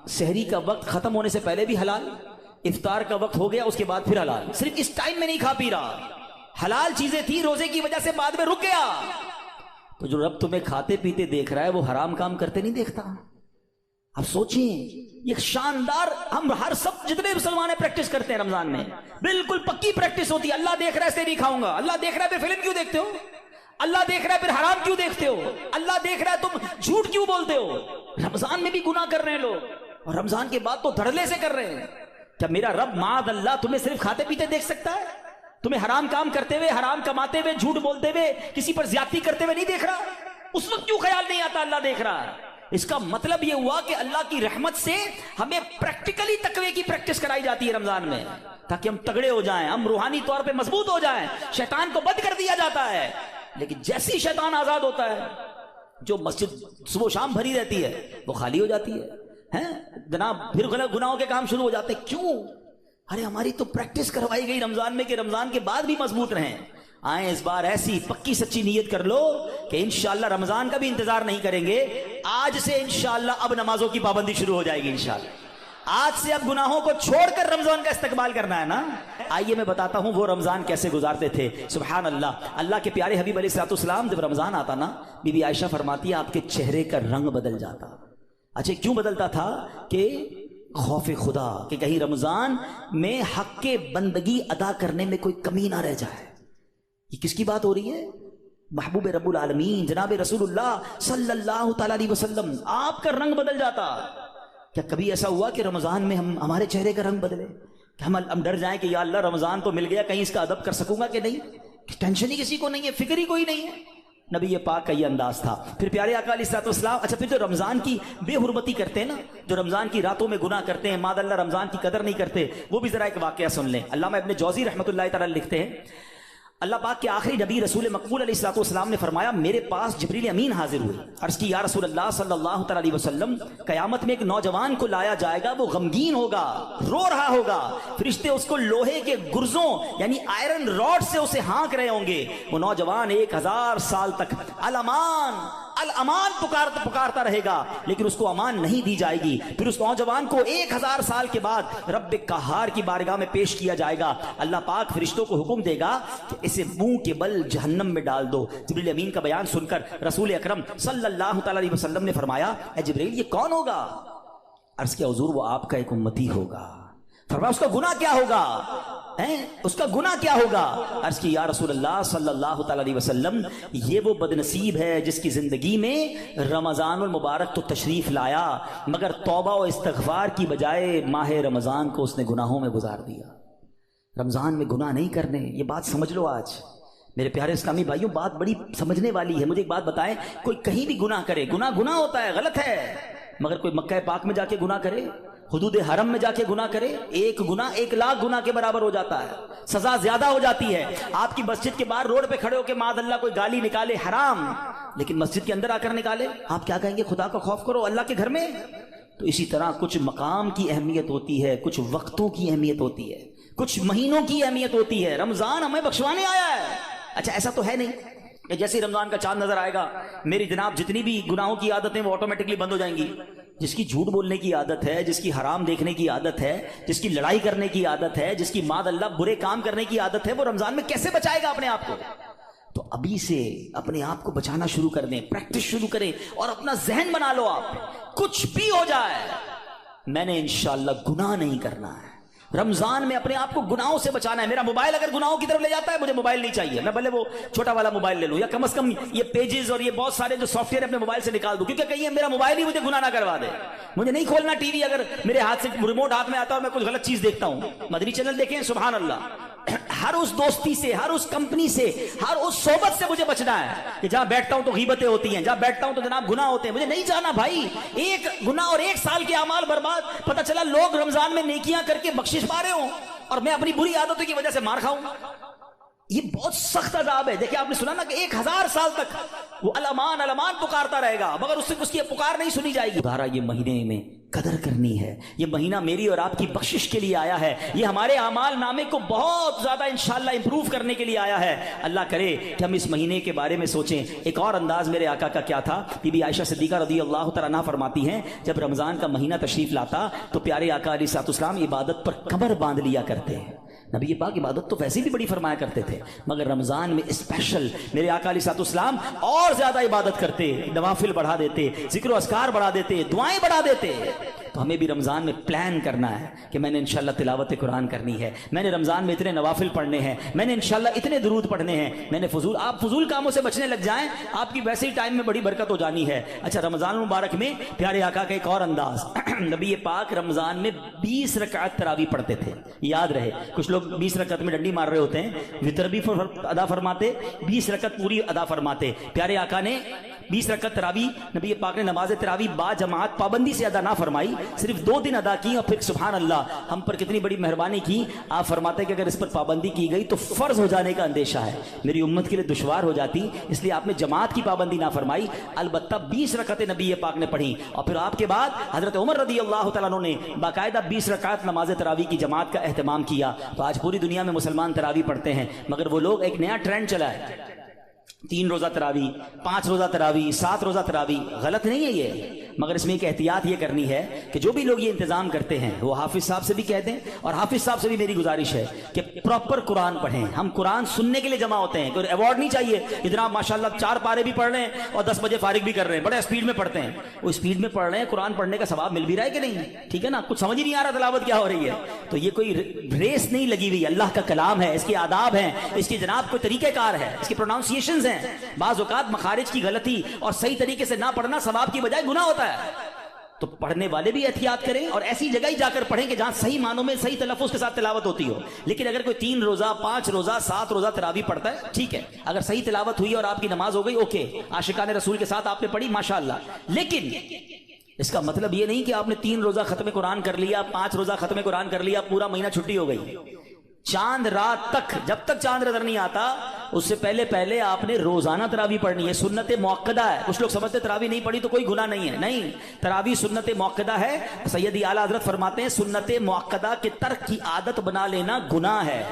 سحری کا وقت ختم ہونے سے پہلے بھی حلال، افطار کا وقت ہو گیا اس کے بعد پھر حلال، صرف اس ٹائم میں نہیں کھا پی رہا، حلال چیزیں تھی، روزے کی وجہ سے بعد میں رک گیا۔ تو جو رب تمہیں کھاتے پیتے دیکھ رہا ہے وہ حرام کام کرتے نہیں دیکھتا۔ اب سوچیں، یہ شاندار، ہم ہر سب جتنے مسلمان ہیں پریکٹس کرتے ہیں رمضان میں، بالکل پکی پریکٹس ہوتی ہے۔ اللہ دیکھ رہا ہے اس لیے نہیں کھاؤں گا، اللہ دیکھ رہا ہے پھر فلم کیوں دیکھتے ہو، اللہ دیکھ رہا ہے پھر حرام کیوں دیکھتے ہو، اللہ دیکھ رہا ہے تم جھوٹ کیوں بولتے ہو۔ رمضان میں بھی گناہ کر رہے ہیں لوگ، اور رمضان کے بعد تو دھڑلے سے کر رہے ہیں۔ کیا میرا رب معاذ اللہ تمہیں صرف کھاتے پیتے دیکھ سکتا ہے؟ تمہیں حرام کام کرتے ہوئے، حرام کماتے ہوئے، جھوٹ بولتے ہوئے، کسی پر زیادتی کرتے ہوئے نہیں دیکھ رہا؟ اس وقت کیوں خیال نہیں آتا اللہ دیکھ رہا ہے؟ اس کا مطلب یہ ہوا کہ اللہ کی رحمت سے ہمیں پریکٹیکلی تقوی کی پریکٹس کرائی جاتی ہے رمضان میں، تاکہ ہم تگڑے ہو جائیں، ہم روحانی طور پہ مضبوط ہو جائیں۔ شیطان کو بند کر دیا جاتا ہے، لیکن جیسی شیطان آزاد ہوتا ہے، جو مسجد صبح و شام بھری رہتی ہے وہ خالی ہو جاتی ہے، جناب پھر غلط گناہوں کے کام شروع ہو جاتے ہیں۔ کیوں؟ ارے ہماری تو پریکٹس کروائی گئی رمضان میں کہ رمضان کے بعد بھی مضبوط رہیں۔ آئیں اس بار ایسی پکی سچی نیت کر لو کہ انشاءاللہ رمضان کا بھی انتظار نہیں کریں گے، آج سے انشاءاللہ اب نمازوں کی پابندی شروع ہو جائے گی انشاءاللہ، آج سے اب گناہوں کو چھوڑ کر رمضان کا استقبال کرنا ہے نا۔ آئیے میں بتاتا ہوں وہ رمضان کیسے گزارتے تھے۔ سبحان اللہ، اللہ کے پیارے حبیب علیہ الصلوۃ والسلام جب رمضان آتا نا، بی بی عائشہ فرماتی ہے آپ کے چہرے کا رنگ بدل جاتا۔ اچھا کیوں بدلتا تھا؟ کہ خوف خدا، کہ کہیں رمضان میں حق کے بندگی ادا کرنے میں کوئی کمی نہ رہ جائے۔ یہ کس کی بات ہو رہی ہے؟ محبوب رب العالمین جناب رسول اللہ صلی اللہ تعالی علیہ وسلم، آپ کا رنگ بدل جاتا۔ کیا کبھی ایسا ہوا کہ رمضان میں ہمارے چہرے کا رنگ بدلے، کہ ہم ڈر جائیں کہ یا اللہ رمضان تو مل گیا، کہیں اس کا ادب کر سکوں گا کہ نہیں؟ ٹینشن ہی کسی کو نہیں ہے، فکر ہی کوئی نہیں ہے۔ نبی پاک کا یہ انداز تھا. پھر پیارے آقا علیہ الصلوۃ والسلام، اچھا پھر جو رمضان کی بے حرمتی کرتے ہیں نا، جو رمضان کی راتوں میں گناہ کرتے ہیں، ماد اللہ رمضان کی قدر نہیں کرتے، وہ بھی ذرا ایک واقعہ سن لیں. علامہ ابن جوزی رحمۃ اللہ تعالی لکھتے ہیں، اللہ پاک کے آخری نبی رسول مقبول علیہ الصلوۃ والسلام نے فرمایا، میرے پاس جبریل امین حاضر ہوئے. عرض کی یا رسول اللہ صلی اللہ تعالی علیہ وسلم، قیامت میں ایک نوجوان کو لایا جائے گا، وہ غمگین ہوگا، رو رہا ہوگا، فرشتے اس کو لوہے کے گرزوں یعنی آئرن راڈ سے اسے ہانک رہے ہوں گے. وہ نوجوان 1000 سال تک الامان الامان پکارتا رہے گا، لیکن اس کو امان نہیں دی جائے گی. پھر اس نوجوان کو 1000 سال کے بعد رب قہار کی بارگاہ میں پیش کیا جائے گا. اللہ پاک فرشتوں کو حکم دے گا کہ اسے منہ کے بل جہنم میں ڈال دو. جبریل امین کا بیان سن کر رسول اکرم صلی اللہ تعالی علیہ وسلم نے فرمایا، اے جبریل یہ کون ہوگا؟ عرض کیا حضور وہ آپ کا ایک امتی ہوگا. فرمایا اس کا گناہ کیا ہوگا؟ اس کا گناہ کیا ہوگا؟ عرض کی یا رسول اللہ صلی اللہ تعالی علیہ وسلم، یہ وہ بدنصیب ہے جس کی زندگی میں رمضان المبارک تو تشریف لایا، مگر توبہ و استغفار کی بجائے ماہ رمضان کو اس نے گناہوں میں گزار دیا. رمضان میں گناہ نہیں کرنے، یہ بات سمجھ لو. آج میرے پیارے اسلامی بھائیوں، بات بڑی سمجھنے والی ہے. مجھے ایک بات بتائیں، کوئی کہیں بھی گناہ کرے، گناہ ہوتا ہے، غلط ہے، مگر کوئی مکہ پاک میں جا کے گناہ کرے، حدود حرم میں جا کے گناہ کرے، ایک گناہ 1,00,000 گناہ کے برابر ہو جاتا ہے، سزا زیادہ ہو جاتی ہے. آپ کی مسجد کے باہر روڈ پہ کھڑے ہو کے معاذ اللہ کوئی گالی نکالے، حرام، لیکن مسجد کے اندر آ کر نکالے، آپ کیا کہیں گے؟ خدا کا خوف کرو اللہ کے گھر میں. تو اسی طرح کچھ مقام کی اہمیت ہوتی ہے، کچھ وقتوں کی اہمیت ہوتی ہے، کچھ مہینوں کی اہمیت ہوتی ہے. رمضان ہمیں بخشوانے آیا ہے. اچھا ایسا تو ہے نہیں کہ جیسے رمضان کا چاند نظر آئے گا میری جناب جتنی بھی گناہوں کی عادتیں وہ آٹومیٹکلی بند ہو جائیں گی. جس کی جھوٹ بولنے کی عادت ہے، جس کی حرام دیکھنے کی عادت ہے، جس کی لڑائی کرنے کی عادت ہے، جس کی معاذ اللہ برے کام کرنے کی عادت ہے، وہ رمضان میں کیسے بچائے گا اپنے آپ کو؟ تو ابھی سے اپنے آپ کو بچانا شروع کر دیں، پریکٹس شروع کریں اور اپنا ذہن بنا لو. آپ کچھ بھی ہو جائے میں نے انشاءاللہ گناہ نہیں کرنا ہے. رمضان میں اپنے آپ کو گناہوں سے بچانا ہے. میرا موبائل اگر گناہوں کی طرف لے جاتا ہے، مجھے موبائل نہیں چاہیے. میں بھلے وہ چھوٹا والا موبائل لے لوں، یا کم از کم یہ پیجز اور یہ بہت سارے جو سافٹ ویئر اپنے موبائل سے نکال دوں، کیونکہ کہیں میرا موبائل ہی مجھے گناہ نہ کروا دے. مجھے نہیں کھولنا ٹی وی اگر میرے ہاتھ سے ریموٹ ہاتھ میں آتا ہے اور میں کچھ غلط چیز دیکھتا ہوں. مدنی چینل دیکھیں، سبحان اللہ. ہر اس دوستی سے، ہر اس کمپنی سے، ہر اس صحبت سے مجھے بچنا ہے کہ جہاں بیٹھتا ہوں تو غیبتیں ہوتی ہیں، جہاں بیٹھتا ہوں تو جناب گناہ ہوتے ہیں. مجھے نہیں جانا بھائی. ایک گناہ اور 1 سال کے اعمال برباد. پتہ چلا لوگ رمضان میں نیکیاں کر کے بخشش پا رہے ہوں اور میں اپنی بری عادتوں کی وجہ سے مار کھاؤں. یہ بہت سخت عذاب ہے. دیکھیں آپ نے سنا نا کہ 1000 سال تک وہ الامان الامان پکارتا رہے گا، مگر اس سے اس کی پکار نہیں سنی جائے گی. دھارا یہ مہینے میں قدر کرنی ہے. یہ مہینہ میری اور آپ کی بخشش کے لیے آیا ہے. یہ ہمارے اعمال نامے کو بہت زیادہ انشاءاللہ امپروو کرنے کے لیے آیا ہے. اللہ کرے کہ ہم اس مہینے کے بارے میں سوچیں. ایک اور انداز میرے آقا کا کیا تھا؟ بی بی عائشہ صدیقہ رضی اللہ تعالیٰ عنہا فرماتی ہیں، جب رمضان کا مہینہ تشریف لاتا تو پیارے آقا علیہ الصلوۃ والسلام عبادت پر کمر باندھ لیا کرتے ہیں. نبی پاک عبادت تو ویسے بھی بڑی فرمایا کرتے تھے، مگر رمضان میں اسپیشل میرے آقا علیہ الصلوۃ والسلام اور زیادہ عبادت کرتے، نوافل بڑھا دیتے، ذکر و اذکار بڑھا دیتے، دعائیں بڑھا دیتے. تو ہمیں بھی رمضان میں پلان کرنا ہے کہ میں نے انشاءاللہ تلاوت قرآن کرنی ہے، میں نے رمضان میں اتنے نوافل پڑھنے ہیں، میں نے انشاءاللہ اتنے درود پڑھنے ہیں، میں نے آپ فضول کاموں سے بچنے لگ جائیں، آپ کی ویسے ہی ٹائم میں بڑی برکت ہو جانی ہے. اچھا رمضان المبارک میں پیارے آقا کا ایک اور انداز، نبی پاک رمضان میں 20 رکعت تراویح پڑھتے تھے. یاد رہے، کچھ لوگ 20 رکعت میں ڈنڈی مار رہے ہوتے ہیں، وتر بھی ادا فرماتے، 20 رکعت پوری ادا فرماتے. پیارے آقا نے 20 رکعت تراویح، نبی پاک نے نماز تراویح با جماعت پابندی سے ادا نہ فرمائی، صرف 2 دن ادا کی. اور پھر سبحان اللہ ہم پر کتنی بڑی مہربانی کی. آپ فرماتے کہ اگر اس پر پابندی کی گئی تو فرض ہو جانے کا اندیشہ ہے، میری امت کے لیے دشوار ہو جاتی، اس لیے آپ نے جماعت کی پابندی نہ فرمائی. البتہ 20 رکعتیں نبی پاک نے پڑھی. اور پھر آپ کے بعد حضرت عمر رضی اللہ تعالیٰ عنہ نے باقاعدہ 20 رکعت نماز تراویح کی جماعت کا اہتمام کیا. تو آج پوری دنیا میں مسلمان تراویح پڑھتے ہیں، مگر وہ لوگ ایک نیا ٹرینڈ چلا ہے، 3 روزہ تراویح، 5 روزہ تراویح، 7 روزہ تراویح. غلط نہیں ہے یہ، مگر اس میں ایک احتیاط یہ کرنی ہے کہ جو بھی لوگ یہ انتظام کرتے ہیں وہ حافظ صاحب سے بھی کہہ دیں، اور حافظ صاحب سے بھی میری گزارش ہے کہ پراپر قرآن پڑھیں. ہم قرآن سننے کے لیے جمع ہوتے ہیں، کوئی ایوارڈ نہیں چاہیے کہ جناب ماشاءاللہ 4 پارے بھی پڑھ رہے ہیں اور 10 بجے فارغ بھی کر رہے ہیں، بڑے اسپیڈ میں پڑھتے ہیں. وہ اسپیڈ میں پڑھ رہے ہیں، قرآن پڑھنے کا ثواب مل بھی رہا ہے کہ نہیں؟ ٹھیک ہے نا، کچھ سمجھ ہی نہیں آ رہا تلاوت کیا ہو رہی ہے. تو یہ کوئی ریس نہیں لگی ہوئی، اللہ کا کلام ہے، اس کے آداب ہیں، اس کی جناب کوئی طریقہ کار ہے، اس کی پروناؤنسیشنز ہیں. بعض اوقات مخارج کی غلطی اور صحیح طریقے سے نہ پڑھنا ثواب کی بجائے گناہ ہوتا ہے. تو پڑھنے والے بھی احتیاط کریں اور ایسی جگہ ہی جا کر پڑھیں کہ جہاں صحیح معنوں میں صحیح تلفظ کے ساتھ تلاوت ہوتی ہو. لیکن اگر کوئی 3 روزہ 5 روزہ 7 روزہ تراویح پڑھتا ہے ٹھیک ہے, اگر صحیح تلاوت ہوئی اور آپ کی نماز ہو گئی اوکے, عاشقان رسول کے ساتھ آپ نے پڑھی ماشاءاللہ. لیکن اس کا مطلب یہ نہیں کہ آپ نے 3 روزہ ختم قرآن کر لیا, 5 روزہ ختم قرآن کر لیا, پورا مہینہ چھٹی ہو گئی. چاند رات تک, جب تک چاند نظر نہیں آتا اس سے پہلے آپ نے روزانہ تراویح پڑھنی ہے. سنت موقدہ ہے. کچھ لوگ سمجھتے تراویح نہیں پڑھی تو کوئی گناہ نہیں ہے. نہیں, تراویح سنت موقدہ ہے. سیدی اعلیٰ حضرت فرماتے ہیں سنت موقدہ کے ترک کی عادت بنا لینا گناہ ہے.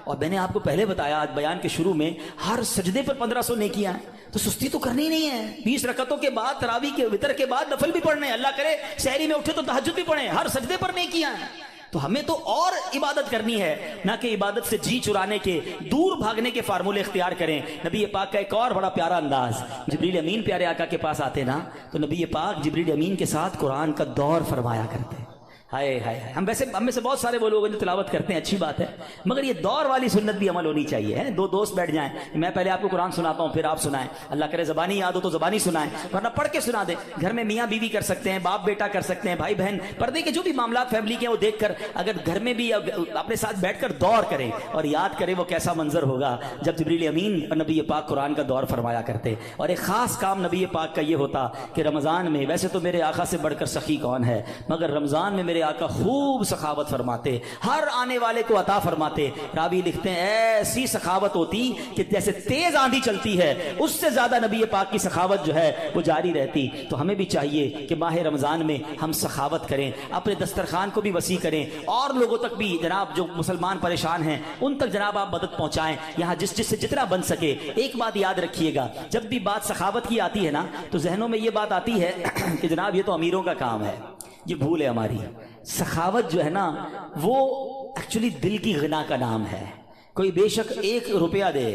اور میں نے آپ کو پہلے بتایا آج بیان کے شروع میں, ہر سجدے پر 1500 نیکیاں ہیں, تو سستی تو کرنی نہیں ہے. 20 رکعتوں کے بعد تراویح کے وتر کے بعد نفل بھی پڑھنے, اللہ کرے سحری میں اٹھے تو تہجد بھی پڑھیں, ہر سجدے پر نیکیاں ہیں. تو ہمیں تو اور عبادت کرنی ہے, نہ کہ عبادت سے جی چرانے کے, دور بھاگنے کے فارمولے اختیار کریں. نبی پاک کا ایک اور بڑا پیارا انداز, جبریل امین پیارے آقا کے پاس آتے نا تو نبی پاک جبریل امین کے ساتھ قرآن کا دور فرمایا کرتے. ہائے ہائے, ہم میں سے بہت سارے وہ لوگ ہیں جو تلاوت کرتے ہیں, اچھی بات ہے, مگر یہ دور والی سنت بھی عمل ہونی چاہیے. 2 دوست بیٹھ جائیں, میں پہلے آپ کو قرآن سناتا ہوں پھر آپ سنائیں, اللہ کرے زبانی یاد ہو تو زبانی سنائیں, ورنہ پڑھ کے سنا دیں. گھر میں میاں بیوی کر سکتے ہیں, باپ بیٹا کر سکتے ہیں, بھائی بہن, پردے کے جو بھی معاملات فیملی کے ہیں وہ دیکھ کر اگر گھر میں بھی اپنے ساتھ بیٹھ کر دور کریں اور یاد کریں وہ کیسا منظر ہوگا جب جبریل امین اور نبی پاک قرآن کا دور فرمایا کرتے. اور ایک خاص کام نبی پاک کا یہ ہوتا کہ رمضان میں, ویسے تو میرے آقا سے بڑھ کر سخی کون ہے, مگر رمضان میں میرے آقا خوب سخاوت فرماتے, ہر آنے والے کو عطا فرماتے. راوی لکھتے ہیں ایسی سخاوت ہوتی کہ جیسے تیز آندھی چلتی ہے اس سے زیادہ نبی پاک کی سخاوت جو ہے وہ جاری رہتی. تو ہمیں بھی چاہیے کہ ماہ رمضان میں ہم سخاوت کریں, اپنے دسترخوان کو بھی وسیع کریں, اور لوگوں تک بھی جناب جو مسلمان پریشان ہیں ان تک جناب آپ مدد پہنچائیں, یہاں جس سے جتنا بن سکے. ایک بات یاد رکھیے گا, جب بھی بات سخاوت کی آتی ہے نا تو ذہنوں میں یہ بات آتی ہے کہ جناب یہ تو امیروں کا کام ہے. یہ بھول ہے ہماری. سخاوت جو ہے نا وہ ایکچولی دل کی غنا کا نام ہے. کوئی بے شک 1 روپیہ دے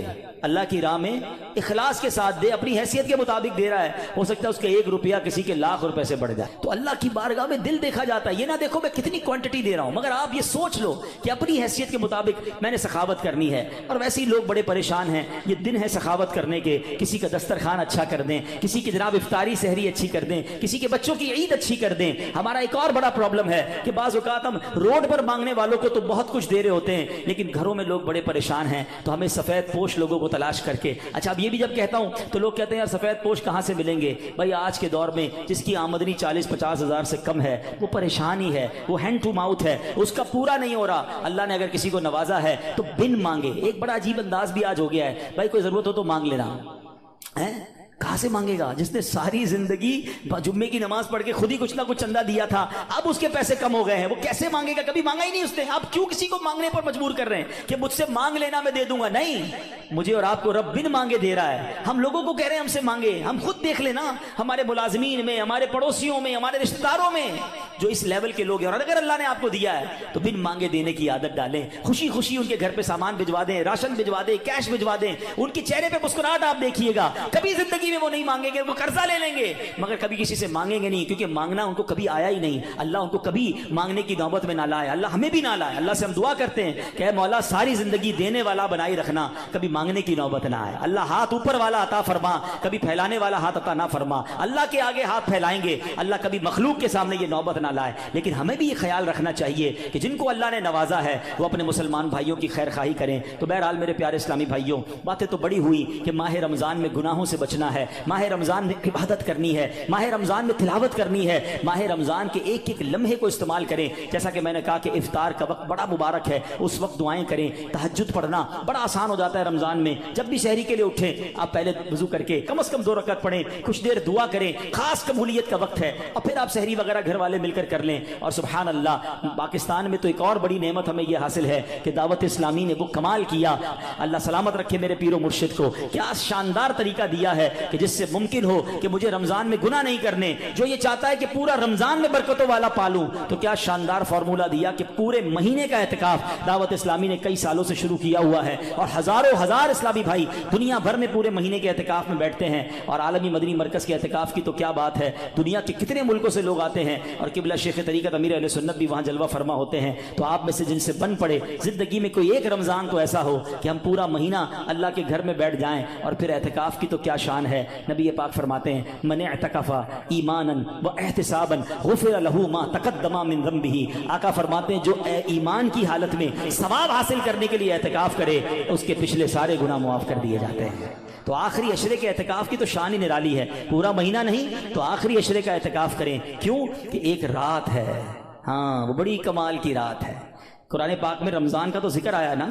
اللہ کی راہ میں اخلاص کے ساتھ دے, اپنی حیثیت کے مطابق دے رہا ہے, ہو سکتا ہے اس کا 1 روپیہ کسی کے لاکھ روپے سے بڑھ جائے. تو اللہ کی بارگاہ میں دل دیکھا جاتا ہے. یہ نہ دیکھو میں کتنی کوانٹٹی دے رہا ہوں, مگر آپ یہ سوچ لو کہ اپنی حیثیت کے مطابق میں نے سخاوت کرنی ہے. اور ویسے ہی لوگ بڑے پریشان ہیں, یہ دن ہے سخاوت کرنے کے. کسی کا دسترخوان اچھا کر دیں, کسی کی جناب افطاری سحری اچھی کر دیں, کسی کے بچوں کی عید اچھی کر دیں. ہمارا ایک اور بڑا پرابلم ہے کہ بعض اوقات ہم روڈ پر مانگنے والوں کو تو بہت کچھ دے رہے ہوتے ہیں, لیکن گھروں میں لوگ بڑے پریشان ہیں. تو ہمیں سفید پوش لوگوں کو تلاش کر کے, اچھا اب یہ بھی جب کہتا ہوں تو لوگ کہتے ہیں یار سفید پوش کہاں سے ملیں گے. بھائی آج کے دور میں جس کی آمدنی 40-50 ہزار سے کم ہے وہ پریشان ہی ہے, وہ ہینڈ ٹو ماؤتھ ہے, اس کا پورا نہیں ہو رہا. اللہ نے اگر کسی کو نوازا ہے تو بن مانگے. ایک بڑا عجیب انداز بھی آج ہو گیا ہے, بھائی کوئی ضرورت ہو تو مانگ لینا. کہاں سے مانگے گا جس نے ساری زندگی جمعے کی نماز پڑھ کے خود ہی کچھ نہ کچھ چندہ دیا تھا, اب اس کے پیسے کم ہو گئے ہیں, وہ کیسے مانگے گا؟ کبھی مانگا ہی نہیں اس نے. آپ کیوں کسی کو مانگنے پر مجبور کر رہے ہیں کہ مجھ سے مانگ لینا میں دے دوں گا؟ نہیں, مجھے اور آپ کو رب بن مانگے دے رہا ہے. ہم لوگوں کو کہہ رہے ہیں ہم سے مانگے. ہم خود دیکھ لینا ہمارے ملازمین میں, ہمارے پڑوسیوں میں, ہمارے رشتہ داروں میں جو اس لیول کے لوگ ہیں, اور اگر اللہ نے آپ کو دیا ہے تو بن مانگے دینے کی عادت ڈالیں. خوشی خوشی ان کے گھر پہ سامان بھجوا دیں, راشن بھجوا دیں, کیش بھجوا دیں. ان کے چہرے پہ مسکراہٹ آپ دیکھیے گا. کبھی زندگی میں وہ نہیں مانگیں گے, وہ قرضہ لے لیں گے مگر کبھی کسی سے مانگیں گے نہیں, کیونکہ مانگنا ان کو کبھی آیا ہی نہیں. اللہ ان کو کبھی مانگنے کی نوبت میں نہ لائے, اللہ ہمیں بھی نہ لائے. اللہ سے ہم دعا کرتے ہیں کہ اے مولا ساری زندگی دینے والا بنائی رکھنا, کبھی مانگنے کی نوبت نہ آئے. اللہ ہاتھ اوپر والا عطا فرما, کبھی پھیلانے والا ہاتھ عطا نہ فرما. اللہ کے آگے ہاتھ پھیلائیں گے, اللہ کبھی مخلوق کے سامنے یہ نوبت نہ لائے. لیکن ہمیں بھی یہ خیال رکھنا چاہیے کہ جن کو اللہ نے نوازا ہے وہ اپنے مسلمان بھائیوں کی خیر خواہی کریں. تو بہرحال میرے پیارے اسلامی بھائیوں, باتیں تو بڑی ہوئی کہ ماہ رمضان میں گناہوں سے بچنا ہے, ماہ رمضان میں عبادت کرنی ہے, ماہ رمضان میں تلاوت کرنی ہے, ماہ رمضان کے ایک ایک لمحے کو استعمال کریں. جیسا کہ میں نے کہا کہ افطار کا وقت بڑا مبارک ہے, اس وقت دعائیں کریں. تہجد پڑھنا بڑا آسان ہو جاتا ہے رمضان میں. جب بھی سحری کے لیے اٹھیں آپ پہلے وضو کر کے کم از کم 2 رکعت پڑھیں, کچھ دیر دعا کریں, خاص قبولیت کا وقت ہے, اور پھر آپ سحری وغیرہ گھر والے مل کر کر لیں. اور سبحان اللہ, پاکستان میں تو ایک اور بڑی نعمت ہمیں یہ حاصل ہے کہ دعوت اسلامی نے وہ کمال کیا, اللہ سلامت رکھے میرے پیر و مرشد کو, کیا شاندار طریقہ دیا ہے کہ جس سے ممکن ہو کہ مجھے رمضان میں گناہ نہیں کرنے. جو یہ چاہتا ہے کہ پورا رمضان میں برکتوں والا پالوں, تو کیا شاندار فارمولہ دیا کہ پورے مہینے کا اعتکاف دعوت اسلامی نے کئی سالوں سے شروع کیا ہوا ہے, اور ہزاروں ہزار اسلامی بھائی دنیا بھر میں پورے مہینے کے اعتکاف میں بیٹھتے ہیں. اور عالمی مدنی مرکز کے اعتکاف کی تو کیا بات ہے, دنیا کے کتنے ملکوں سے لوگ آتے ہیں, اور قبلہ شیخ طریقت امیر اہل سنت بھی وہاں جلوہ فرما ہوتے ہیں. تو آپ میں سے جن سے بن پڑے زندگی میں کوئی ایک رمضان تو ایسا ہو کہ ہم پورا مہینہ اللہ کے گھر میں بیٹھ جائیں, اور پھر اعتکاف کی تو کیا شان ہے. ہے, نبی پاک فرماتے ہیں من اعتکف ایمانا و احتسابا غفر له ما تقدم من ذنبه. آقا فرماتے ہیں جو ایمان کی حالت میں ثواب حاصل کرنے کے لیے اعتکاف کرے اس کے پچھلے سارے گناہ معاف کر دیے جاتے ہیں. تو آخری عشرے کے اعتکاف کی تو شان ہی نرالی ہے, پورا مہینہ نہیں تو آخری عشرے کا اعتکاف کریں. کیوں کہ ایک رات ہے, ہاں وہ بڑی کمال کی رات ہے. قرآن پاک میں رمضان کا تو ذکر آیا نا,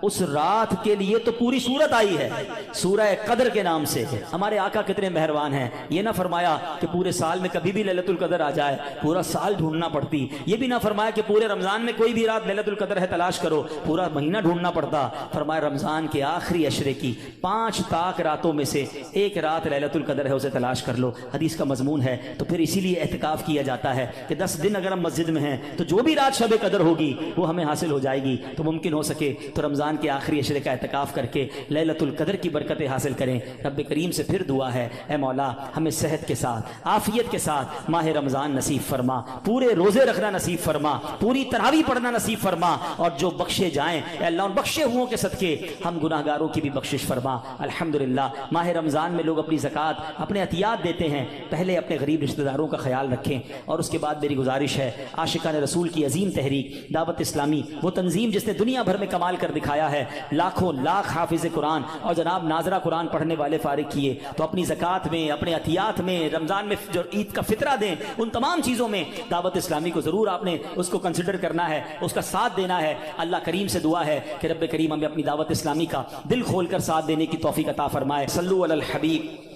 اس رات کے لیے تو پوری سورت آئی ہے, سورہ قدر کے نام سے. ہمارے آقا کتنے مہربان ہیں, یہ نہ فرمایا کہ پورے سال میں کبھی بھی لیلۃ القدر آ جائے, پورا سال ڈھونڈنا پڑتی. یہ بھی نہ فرمایا کہ پورے رمضان میں کوئی بھی رات لیلۃ القدر ہے تلاش کرو, پورا مہینہ ڈھونڈنا پڑتا. فرمایا رمضان کے آخری عشرے کی 5 طاق راتوں میں سے ایک رات لیلۃ القدر ہے, اسے تلاش کر لو. حدیث کا مضمون ہے. تو پھر اسی لیے اعتکاف کیا جاتا ہے کہ 10 دن اگر ہم مسجد میں ہیں تو جو بھی رات شب قدر ہوگی وہ ہمیں حاصل ہو جائے گی. تو ممکن ہو سکے تو رمضان کے آخری عشرے کا اعتکاف کر کے لیلۃ القدر کی برکتیں حاصل کریں. رب کریم سے پھر دعا ہے, اے مولا ہمیں صحت کے ساتھ عافیت کے ساتھ ماہ رمضان نصیب فرما, پورے روزے رکھنا نصیب فرما, پوری تراویح پڑھنا نصیب فرما, اور جو بخشے جائیں اے اللہ ان بخشے ہوں کے صدقے ہم گناہ گاروں کی بھی بخشش فرما. الحمدللہ ماہ رمضان میں لوگ اپنی زکوٰۃ اپنے عطیات دیتے ہیں. پہلے اپنے غریب رشتہ داروں کا خیال رکھیں, اور اس کے بعد میری گزارش ہے عاشقان رسول کی عظیم تحریک دعوت اسلامی, وہ تنظیم جس نے دنیا بھر میں کمال کر دکھایا ہے, لاکھوں لاکھ حافظ قرآن اور جناب ناظرہ قرآن پڑھنے والے فارغ کیے. تو اپنی زکوٰۃ میں, اپنے عطیات میں, رمضان میں جو عید کا فطرہ دیں, ان تمام چیزوں میں دعوت اسلامی کو ضرور آپ نے اس کو کنسیڈر کرنا ہے, اس کا ساتھ دینا ہے. اللہ کریم سے دعا ہے کہ رب کریم ہمیں اپنی دعوت اسلامی کا دل کھول کر ساتھ دینے کی توفیق عطا فرمائے. صلو علی الحبیب